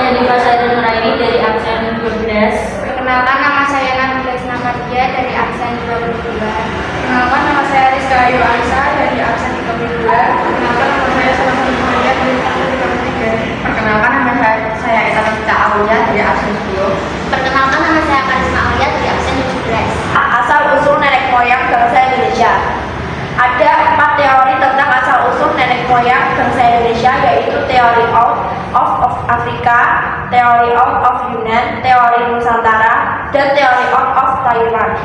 saya Diva Saidul Nuraini dari absen 12. Perkenalkan, nama saya Nabila Namardia dari absen 22. Perkenalkan, nama saya Rizka Ayu Ansa dari absen 32. Perkenalkan, nama saya Salman Muhammad dari absen 33. Perkenalkan, nama saya Eka Tita Aulia dari absen 10. Perkenalkan, nama saya Karisma Aulia dari absen 17. Asal-usul nenek moyang bangsa Indonesia. Ada 4 teori tentang asal-usul nenek moyang bangsa Indonesia, yaitu teori of Afrika, teori of Yunan, teori Nusantara, dan teori of Taiwan.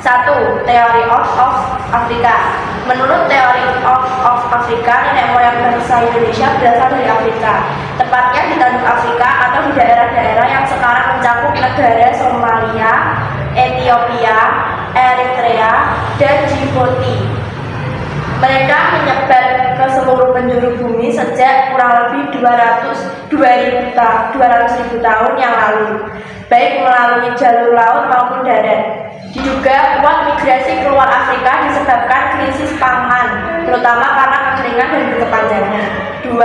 1. Teori of Afrika. Menurut teori of Afrika, nenek moyang bangsa Indonesia berasal dari Afrika, tepatnya di Tanduk Afrika atau di daerah-daerah yang sekarang mencakup negara Somalia, Ethiopia, Eritrea, dan Djibouti. Mereka menyebar ke seluruh penjuru bumi sejak kurang lebih 200.000 tahun yang lalu, baik melalui jalur laut maupun darat. Diduga kuat migrasi keluar Afrika disebabkan krisis pangan, terutama karena kekeringan dan berkepanjangan. 2.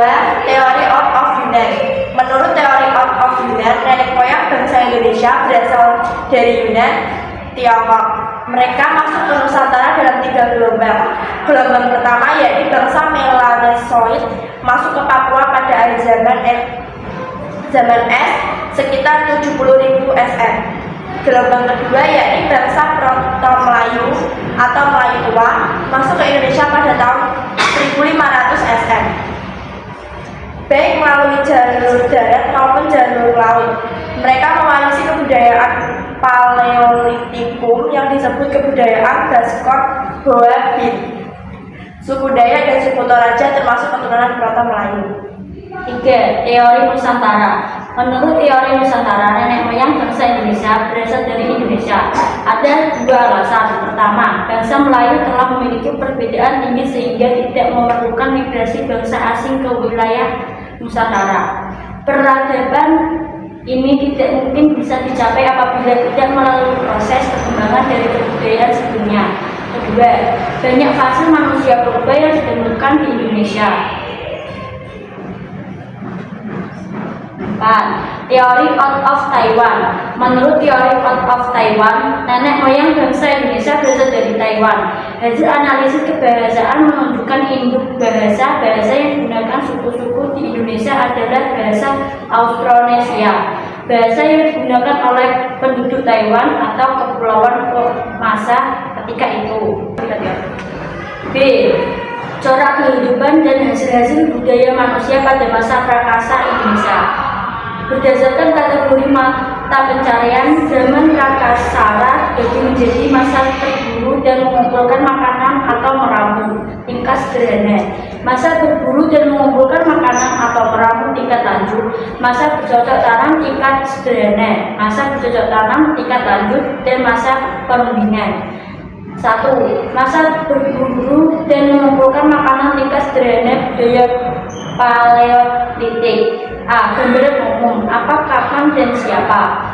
Teori of Yunan. Menurut teori of Yunan, nenek moyang bangsa Indonesia berasal dari Yunan, Tiongkok. Mereka masuk ke Nusantara dalam 3 gelombang. Gelombang pertama yaitu bangsa Melanesoid masuk ke Papua pada akhir zaman es sekitar 70.000 SM. Gelombang kedua yaitu bangsa Proto-Melayu atau Melayu tua masuk ke Indonesia pada tahun 1500 SM. Baik melalui jalur darat maupun jalur laut. Mereka mewarisi kebudayaan Paleolitikum yang disebut kebudayaan Baskor-Boabit, suku Dayak dan suku Toraja termasuk keturunan Proto-Melayu. 3. Teori Nusantara. Menurut teori Nusantara, nenek moyang bangsa Indonesia berasal dari Indonesia. Ada 2 alasan. Pertama, bangsa Melayu telah memiliki perbedaan tinggi sehingga tidak memerlukan migrasi bangsa asing ke wilayah Nusantara. Peradaban ini tidak mungkin bisa dicapai apabila tidak melalui proses perkembangan dari kebudayaan sebelumnya. Kedua, banyak fase manusia purba yang ditemukan di Indonesia. 4. Teori out of Taiwan. Menurut teori out of Taiwan, nenek moyang bangsa Indonesia berasal dari Taiwan. Hasil analisis kebahasaan menunjukkan induk bahasa yang digunakan suku-suku di Indonesia adalah bahasa Austronesia, bahasa yang digunakan oleh penduduk Taiwan atau kepulauan Formosa ketika itu. B. Corak kehidupan dan hasil-hasil budaya manusia pada masa prakasa Indonesia. Berdasarkan kategori mata pencarian, zaman Prakasara dibagi menjadi masa berburu dan mengumpulkan makanan atau meramu tingkat sederhana, masa berburu dan mengumpulkan makanan atau meramu tingkat lanjut, masa bercocok tanam tingkat sederhana, masa bercocok tanam tingkat lanjut, dan masa perundingan. 1. Masa berburu dan mengumpulkan makanan tingkat sederhana budaya Paleolitik. A. Gambaran umum. Apa, kapan, dan siapa?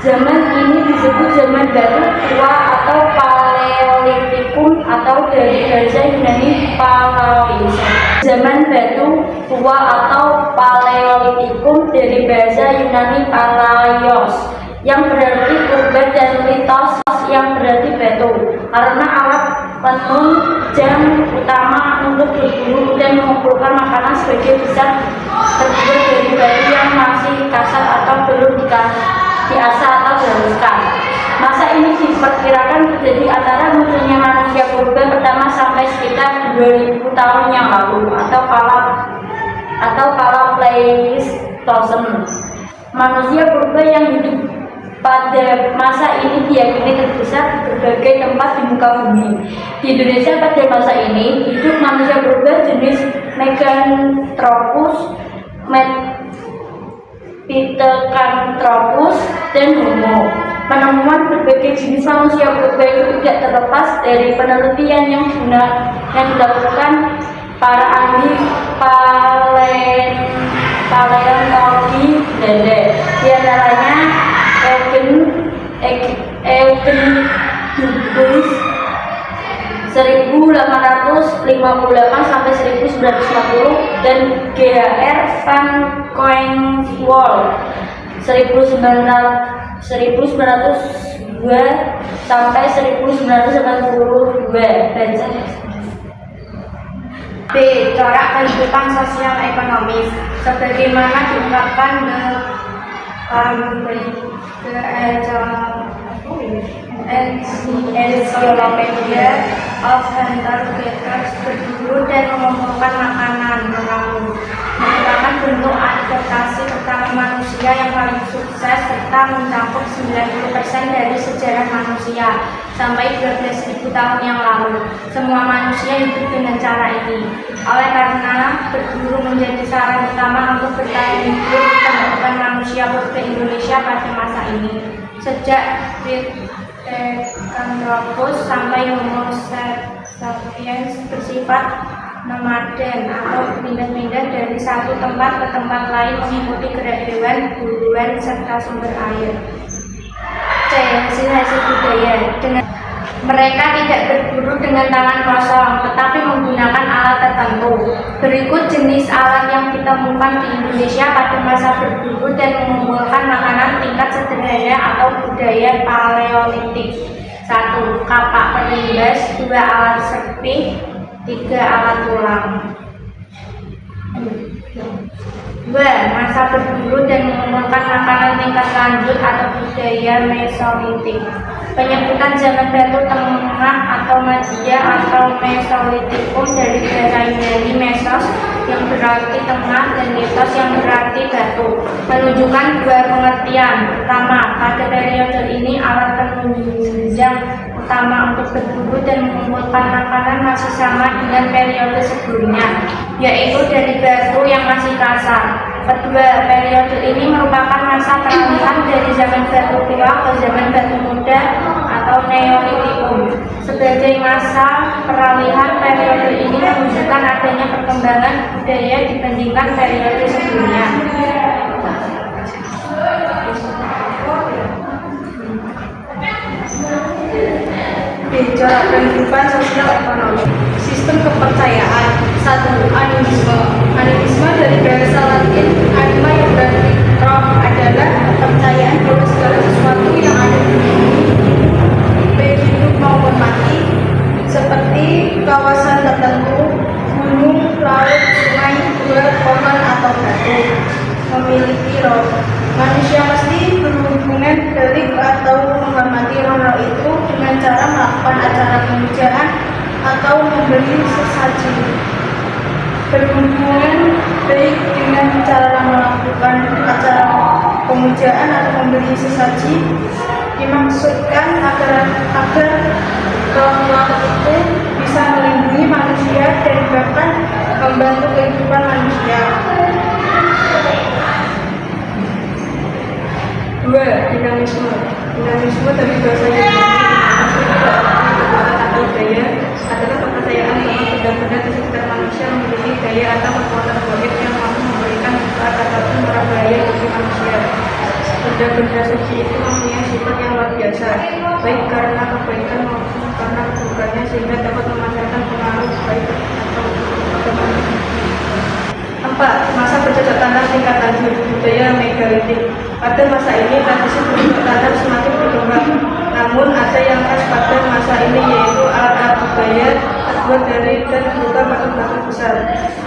Zaman ini disebut zaman batu tua atau Paleolitikum atau dari bahasa Yunani Palaios. Zaman batu tua atau Paleolitikum dari bahasa Yunani Palaios yang berarti purba dan litos yang berarti batu, karena alat penunjang utama untuk berburu dan mengumpulkan makanan sebagai besar terbuat dari batu yang masih kasar atau belum diasah atau dihaluskan. Masa ini diperkirakan terjadi antara munculnya manusia purba pertama sampai sekitar 2000 tahun yang lalu atau kala Pleistocene. Manusia purba yang hidup pada masa ini diyakini terbesar di berbagai tempat di muka bumi. Di Indonesia pada masa ini hidup manusia purba jenis Meganthropus, Pithecanthropus, dan Homo. Penemuan berbagai jenis manusia purba itu tidak terlepas dari penelitian yang dilakukan para ahli paleontologi Belanda, di antaranya Eugen Dubois 1858 sampai 1950 dan G.H.R. Van Kongswol 1902 sampai 1982. Baca. B. Corak kehidupan sosial ekonomis sebagaimana diungkapkan Encyclopedia of Hunter Gatherers berburu dan mengumpulkan makanan mengaku merupakan bentuk adaptasi pertama manusia yang paling sukses serta mencakup 90% dari sejarah manusia sampai 12.000 tahun yang lalu. Semua manusia hidup dengan cara ini. Oleh karena berburu menjadi sarana utama untuk bertahan hidup, ditemukan manusia purba Indonesia pada masa ini. Sejak Pithecanthropus sampai Homo sapiens bersifat nomaden atau pindah-pindah dari satu tempat ke tempat lain mengikuti gerak hewan, buruan, serta sumber air. C. Hasil-hasil budaya. Mereka tidak berburu dengan tangan kosong, tetapi menggunakan alat tertentu. Berikut jenis alat yang ditemukan di Indonesia pada masa berburu dan mengumpulkan makanan tingkat sederhana atau budaya Paleolitik. 1. Kapak perimbas. 2. Alat serpih. 3. Alat tulang. 2. Masa berburu dan mengumpulkan makanan tingkat lanjut atau budaya Mesolitik. Penyebutan zaman batu tengah atau Media atau Mesolitikum dari bahasa Yunani mesos yang berarti tengah dan litos yang berarti batu menunjukkan dua pengertian. Pertama, pada periode ini alat penunjang utama untuk berburu dan mengumpulkan makanan masih sama dengan periode sebelumnya, yaitu dari batu yang masih kasar. Kedua, periode ini merupakan masa peralihan dari zaman batu tua ke zaman batu muda atau Neolitikum. Sebagai masa peralihan, periode ini menunjukkan adanya perkembangan budaya dibandingkan periode sebelumnya. Corak kehidupan sosial ekonomi. Sistem kepercayaan. 1. Animisme. Animisme dari bahasa Latin anima yang berarti roh adalah kepercayaan bahwa segala sesuatu yang ada di bumi, baik hidup maupun mati, seperti kawasan tertentu, gunung, laut, sungai, gua, pohon atau batu, memiliki roh. Manusia mesti berhubungan baik atau menghormati roh itu dengan cara melakukan acara pemujaan atau memberi sesaji. Berhubungan baik dengan cara melakukan acara pemujaan atau memberi sesaji dimaksudkan agar roh itu bisa melindungi manusia dan bahkan membantu kehidupan manusia. 2. Dinamisme. Dinamisme dari bahasa Yunani kekuatan atau daya adalah kepercayaan bahwa benda-benda di sekitar manusia memiliki daya atau kekuatan gaib yang mampu memberikan manfaat ataupun bahaya bagi manusia. Benda-benda suci itu mempunyai sifat yang luar biasa, baik karena kebaikan maupun karena keburukannya, sehingga dapat memanfaatkan pengaruh baik atau keburukan. 4. Masa bercocok tanam tingkat lanjut. Budaya megalitik. Pada masa ini tradisi bercocok tanam semakin berkembang, namun ada yang khas pada masa ini, yaitu alat-alat budaya terbuat dari dan berupa batu-batu besar.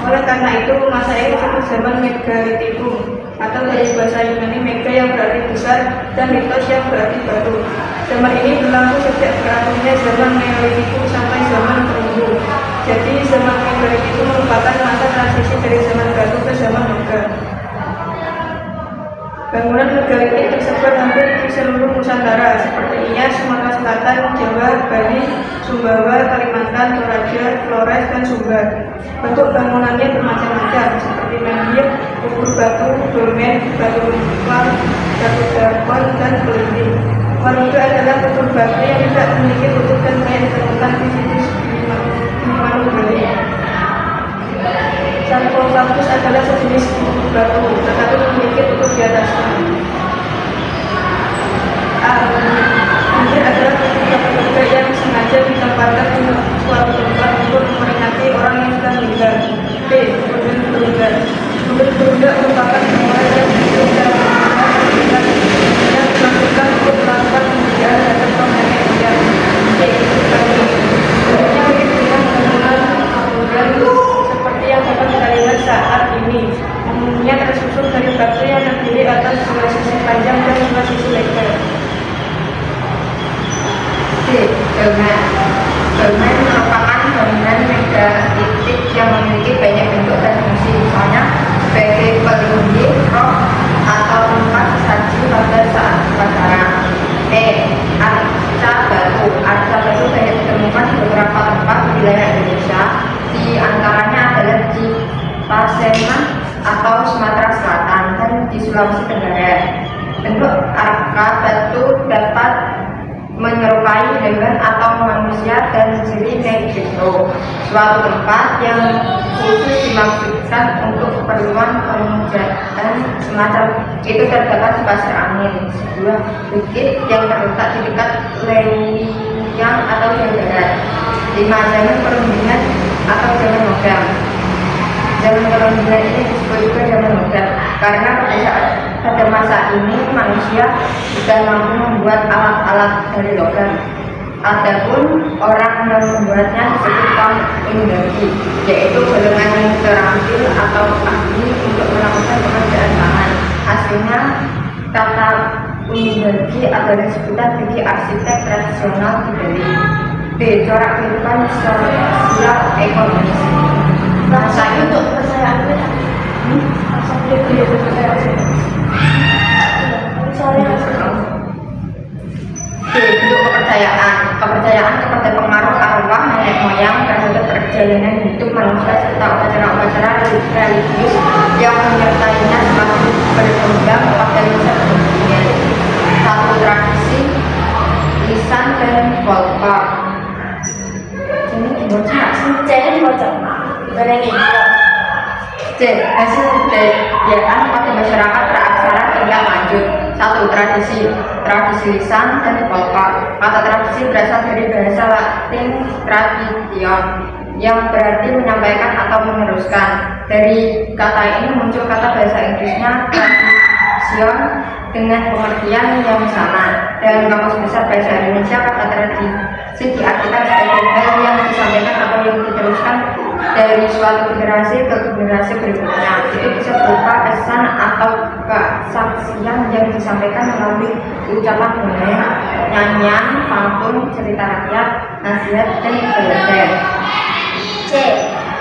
Oleh karena itu masa ini disebut zaman megalitikum, atau dari bahasa Yunani mega yang berarti besar dan litos yang berarti batu. Zaman ini berlangsung sejak berakhirnya zaman Neolitikum sampai zaman perunggu. Jadi zaman Megalitikum merupakan masa transisi dari zaman batu ke zaman mega. Bangunan megalitik tersebar hampir di seluruh Nusantara, seperti Nias, Sumatera Selatan, Jawa, Bali, Sumbawa, Kalimantan, Toraja, Flores, dan Sumbar. Bentuk bangunannya bermacam-macam, seperti menhir, kubur batu, dolmen, batu lumpur, batu darkon, dan kelinting. Warga adalah kubur batu yang tidak memiliki tutup dan kayak ditemukan di situs Bali. Sarkofagus adalah sejenis kubur batu, tetapi memiliki tutup di atasnya. Menhir adalah kubur yang sengaja ditempatkan di suatu tempat untuk memperingati orang yang sudah meninggal. B. Mobil berundak. Mobil berundak merupakan atas 2 sisi panjang dan 2 sisi lebar. D. Dolmen. Dolmen merupakan bangunan megalitik yang memiliki banyak bentuk dan fungsi, misalnya sebagai pelindung roh atau tempat saji pada saat upacara. E. Arca batu. Arca batu banyak ditemukan di beberapa tempat di wilayah Indonesia, di antaranya adalah di Pasaman atau Sumatera Selatan dan di Sulawesi Tenggara. Bentuk arca batu dapat menyerupai hewan atau manusia dan ciri Mexico, suatu tempat yang khusus dimaksudkan untuk keperluan pemujaan semacam itu terdapat di Pasir Angin, sebuah bukit yang terletak di dekat Leuwiang atau Jawa Barat. 5. Zaman perundingan atau zaman modern. Zaman perundingan ini disebut juga zaman modern karena pada masa ini manusia sudah mampu membuat alat-alat dari logam. Adapun orang yang membuatnya disebut kaum industri, yaitu golongan yang terampil atau ahli untuk melakukan pekerjaan tangan. Hasilnya kata industri adalah sebutan bagi arsitek tradisional di Bali. B. Corak kehidupan sosial ekonomis. Masa untuk kepercayaan Bentuk kepercayaan. Kepercayaan kepada pengaruh arwah nenek moyang terhadap perjalanan hidup manusia serta upacara-upacara religius yang menyertainya semakin berkembang pada masa kemudian. 1. Tradisi, lisan dan folklore. Ini dibaca Jadi dibaca. Berengi. C. Hasil kebudayaan pada masyarakat praaksara tingkat lanjut. 1. Tradisi lisan dan folklore. Kata tradisi berasal dari bahasa Latin tradition yang berarti menyampaikan atau meneruskan. Dari kata ini muncul kata bahasa Inggrisnya tradition dengan pengertian yang sama. Dalam Kamus Besar Bahasa Indonesia, kata tradisi diartikan sebagai hal yang disampaikan atau yang diteruskan dari suatu generasi ke generasi berikutnya. Itu bisa berupa pesan atau kesaksian yang disampaikan melalui ucapan dongeng, nyanyian, pantun, cerita rakyat, nasihat, dan belajar. C.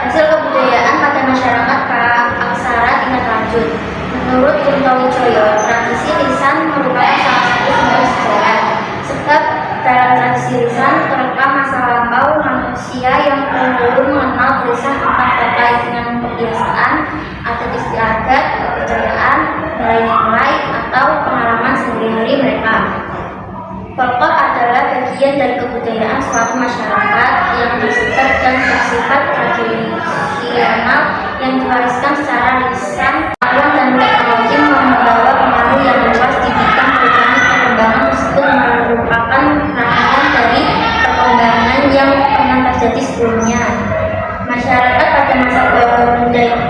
Hasil kebudayaan pada masyarakat praaksara tingkat lanjut. Menurut Kunto Wijoyo, tradisi lisan merupakan salah satu sumber sejarah, sebab dalam tradisi lisan terekam masa lampau manusia yang dahulu mengenal tulisan akan terkait dengan kebiasaan, adat istiadat, kepercayaan, nilai-nilai, atau pengalaman sehari-hari mereka. Folklore adalah bagian dari kebudayaan suatu masyarakat yang bersifat dan bersifat tradisional yang diwariskan secara lisan. Pengetahuan dan teknologi membawa pengaruh yang luas di bidang perubahan perkembangan tersebut merupakan rangkaian dari perkembangan yang pernah terjadi sebelumnya. Masyarakat pada masa perundingan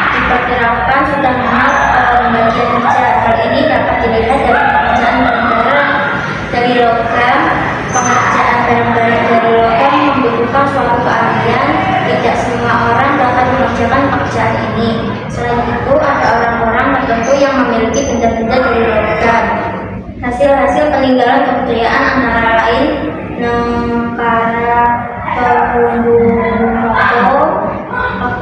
diperkirakan sudah mengenal pembagian kerja. Hal ini dapat dilihat dari pekerjaan barang-barang dari logam. Pengerjaan barang-barang dari logam membutuhkan suatu keahlian. Tidak semua orang dapat mengerjakan pekerjaan ini. Selain itu, ada orang-orang tertentu yang memiliki benda-benda dari logam. Hasil-hasil peninggalan kebudayaan antara lain Nengkara Perunggu Moto,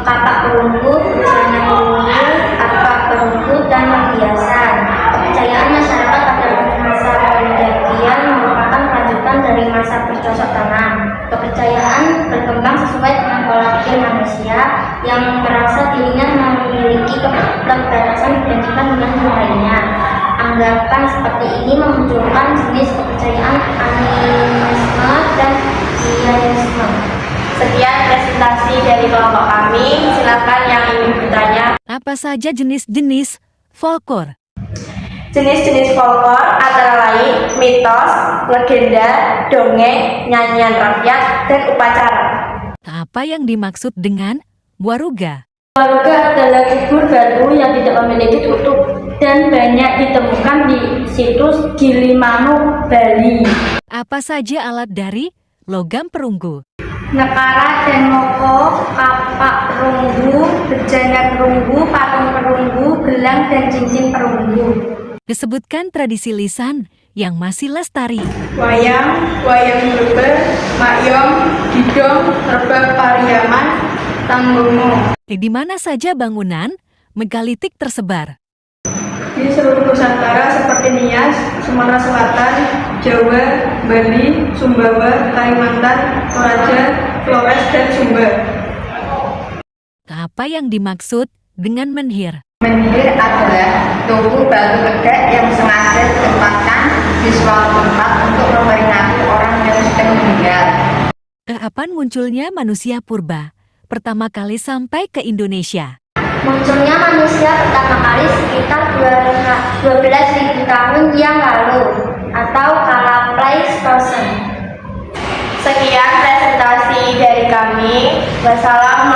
Kapak Perunggu, Busana Perunggu, Arpa Perunggu, dan perhiasan. Kepercayaan masyarakat pada masa perundingan merupakan kelanjutan dari masa bercocok tanam. Kepercayaan berkembang sesuai dengan pola pikir manusia yang merasa dirinya memiliki keterbatasan dibandingkan dengan yang lainnya. Anggapan seperti ini memunculkan jenis kepercayaan animisme dan Jainisme. Sekian presentasi dari kelompok kami. Silakan yang ingin bertanya. Apa saja jenis-jenis folklore? Jenis-jenis folklore antara lain mitos, legenda, dongeng, nyanyian rakyat, dan upacara. Apa yang dimaksud dengan waruga? Waruga adalah kubur batu yang tidak memiliki tutup dan banyak ditemukan di situs Gilimanuk, Bali. Apa saja alat dari logam perunggu? Nekara dan moko, kapak perunggu, bejana perunggu, patung perunggu, gelang dan cincin perunggu. Disebutkan tradisi lisan yang masih lestari. Wayang, wayang beber, makyong, didong, rebab pariaman, tanggomo. Di mana saja bangunan megalitik tersebar. Di seluruh Nusantara seperti Nias, Sumatera Selatan, Jawa, Bali, Sumbawa, Kalimantan, Toraja, Flores, dan Sumber. Apa yang dimaksud dengan menhir? Menhir adalah tubuh batu legak yang sengaja ditempatkan di suatu tempat untuk memperingati orang yang sedang meninggal. Kapan munculnya manusia purba pertama kali sampai ke Indonesia? Munculnya manusia pertama kali sekitar 12.000 tahun yang lalu atau kala Pleistocene. Sekian presentasi dari kami. Wassalamualaikum